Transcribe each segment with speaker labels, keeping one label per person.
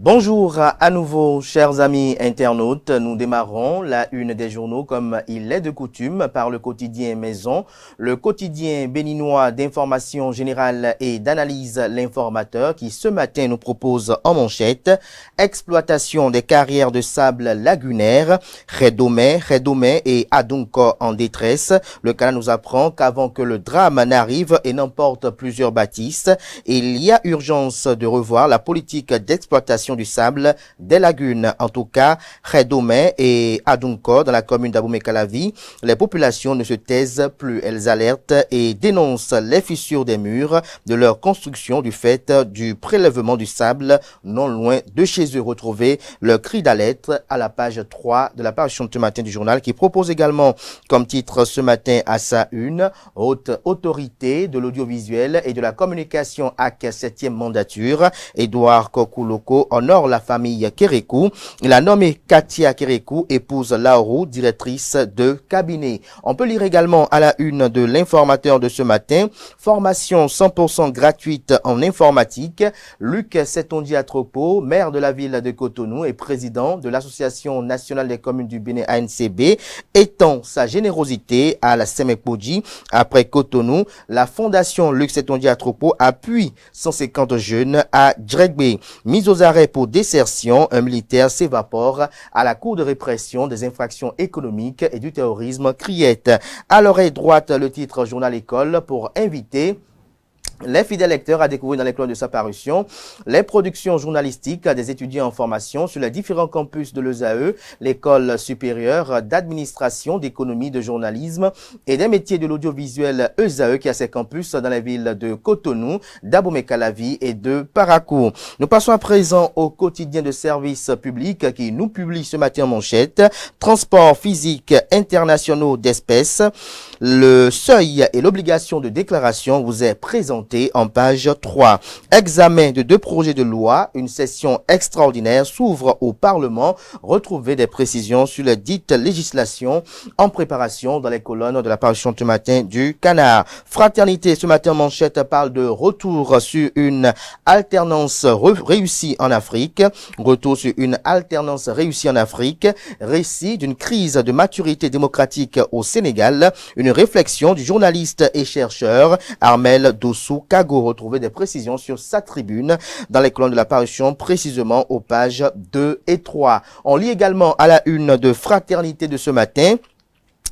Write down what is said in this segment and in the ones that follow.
Speaker 1: Bonjour à nouveau, chers amis internautes. Nous démarrons la une des journaux comme il est de coutume par le quotidien Maison, le quotidien béninois d'information générale et d'analyse L'Informateur qui ce matin nous propose en manchette exploitation des carrières de sable lagunaire, Redomé et Adunko en détresse. Le cas nous apprend qu'avant que le drame n'arrive et n'emporte plusieurs bâtisses, il y a urgence de revoir la politique d'exploitation du sable des lagunes. En tout cas, Redomé et Adunko dans la commune d'Abomey-Calavi, les populations ne se taisent plus. Elles alertent et dénoncent les fissures des murs de leur construction du fait du prélèvement du sable non loin de chez eux. Retrouvez le cri d'alerte à la page 3 de la parution de ce matin du journal qui propose également comme titre ce matin à sa une haute autorité de l'audiovisuel et de la communication AK 7e mandature. Édouard Kokuloko honore la famille Kérékou. Il a nommé Katia Kérékou, épouse Laurou, directrice de cabinet. On peut lire également à la une de l'Informateur de ce matin, formation 100% gratuite en informatique. Luc Setonji-Atropo, maire de la ville de Cotonou et président de l'Association nationale des communes du Bénin ANCB, étend sa générosité à la Semekpoji. Après Cotonou, la fondation Luc Setonji-Atropo appuie 150 jeunes à Djegbe. Mise aux arrêts pour désertion, un militaire s'évapore à la cour de répression des infractions économiques et du terrorisme criette. À l'oreille droite, le titre Journal École pour inviter les fidèles lecteurs à découvrir dans les colonnes de sa parution les productions journalistiques des étudiants en formation sur les différents campus de l'ESAE, l'école supérieure d'administration, d'économie, de journalisme et des métiers de l'audiovisuel ESAE qui a ses campus dans les villes de Cotonou, d'Abomey-Calavi et de Parakou. Nous passons à présent au quotidien de service public qui nous publie ce matin en manchette transport physique internationaux d'espèces. Le seuil et l'obligation de déclaration vous est présenté en page 3. Examen de 2 projets de loi, une session extraordinaire s'ouvre au Parlement. Retrouvez des précisions sur les dites législations en préparation dans les colonnes de la parution ce matin du Canard. Fraternité, ce matin manchette parle de retour sur une alternance réussie en Afrique. Retour sur une alternance réussie en Afrique. Récit d'une crise de maturité démocratique au Sénégal. Une réflexion du journaliste et chercheur Armel Dossou Kago. Retrouver des précisions sur sa tribune dans les colonnes de la parution, précisément aux pages 2 et 3. On lit également à la une de Fraternité de ce matin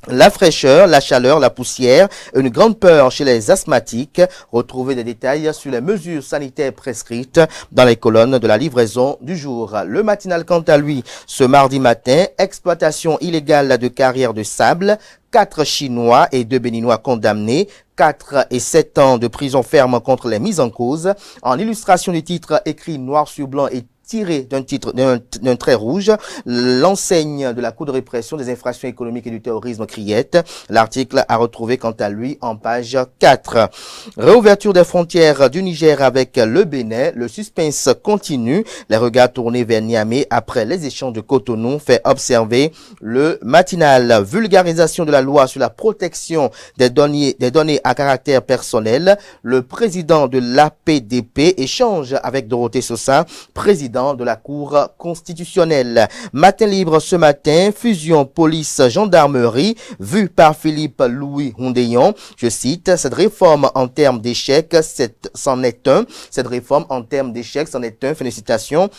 Speaker 1: la fraîcheur, la chaleur, la poussière, une grande peur chez les asthmatiques. Retrouvez des détails sur les mesures sanitaires prescrites dans les colonnes de la livraison du jour. Le matinal, quant à lui, ce mardi matin, exploitation illégale de carrières de sable. 4 Chinois et 2 Béninois condamnés, 4 et 7 ans de prison ferme contre les mises en cause. En illustration du titre écrit noir sur blanc et tiré d'un trait rouge, l'enseigne de la Cour de répression des infractions économiques et du terrorisme criette. L'article a retrouvé quant à lui en page 4. Réouverture des frontières du Niger avec le Bénin. Le suspense continue. Les regards tournés vers Niamey après les échanges de Cotonou fait observer le matinal. Vulgarisation de la loi sur la protection des données à caractère personnel. Le président de l'APDP échange avec Dorothée Sosa, président de la Cour constitutionnelle. Matin libre ce matin, fusion police-gendarmerie, vue par Philippe Louis Hundéon. Je cite, cette réforme en termes d'échecs, c'en est un. Cette réforme en termes d'échecs, c'en est un. Félicitations.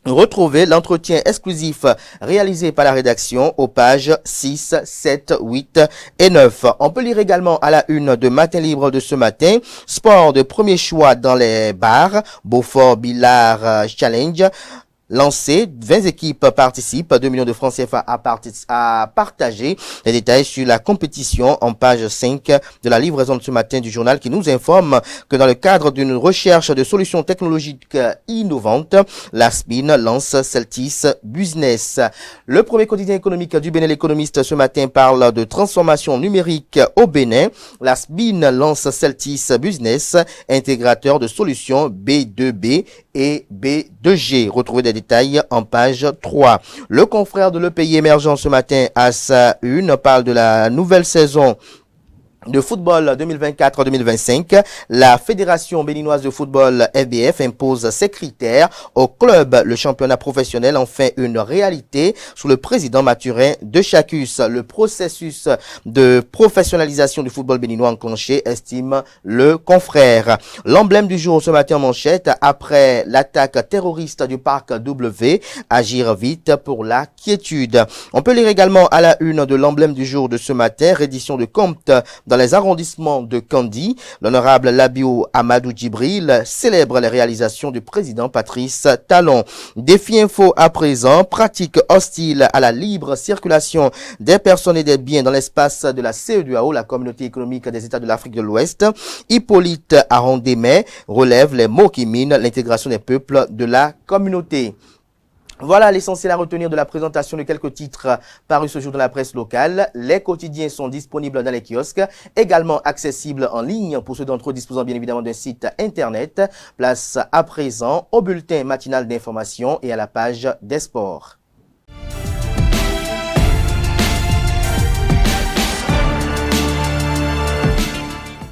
Speaker 1: Retrouvez l'entretien exclusif réalisé par la rédaction aux pages 6, 7, 8 et 9. On peut lire également à la une de Matin Libre de ce matin, sport de premier choix dans les bars, Beaufort-Billard Challenge. Lancé, 20 équipes participent, 2 millions de francs CFA à partager. Les détails sur la compétition en page 5 de la livraison de ce matin du journal qui nous informe que dans le cadre d'une recherche de solutions technologiques innovantes, la SPIN lance Celtis Business. Le premier quotidien économique du Bénin, l'économiste ce matin parle de transformation numérique au Bénin. La SPIN lance Celtis Business, intégrateur de solutions B2B et B2G. Retrouvez des détails en page 3. Le confrère de Le Pays émergent ce matin à sa une parle de la nouvelle saison de football 2024-2025, la Fédération béninoise de football FBF impose ses critères au club. Le championnat professionnel en fait une réalité sous le président Mathurin de Chacus. Le processus de professionnalisation du football béninois enclenché, estime le confrère. L'emblème du jour ce matin en manchette, après l'attaque terroriste du parc W, agir vite pour la quiétude. On peut lire également à la une de l'emblème du jour de ce matin, reddition de compte dans les arrondissements de Kandi. L'honorable Labio Amadou Djibril célèbre les réalisations du président Patrice Talon. Défi info à présent, pratique hostile à la libre circulation des personnes et des biens dans l'espace de la CEDEAO, la communauté économique des États de l'Afrique de l'Ouest. Hippolyte Arondémet relève les mots qui minent l'intégration des peuples de la communauté. Voilà l'essentiel à retenir de la présentation de quelques titres parus ce jour dans la presse locale. Les quotidiens sont disponibles dans les kiosques, également accessibles en ligne pour ceux d'entre eux disposant bien évidemment d'un site internet. Place à présent au bulletin matinal d'information et à la page des sports.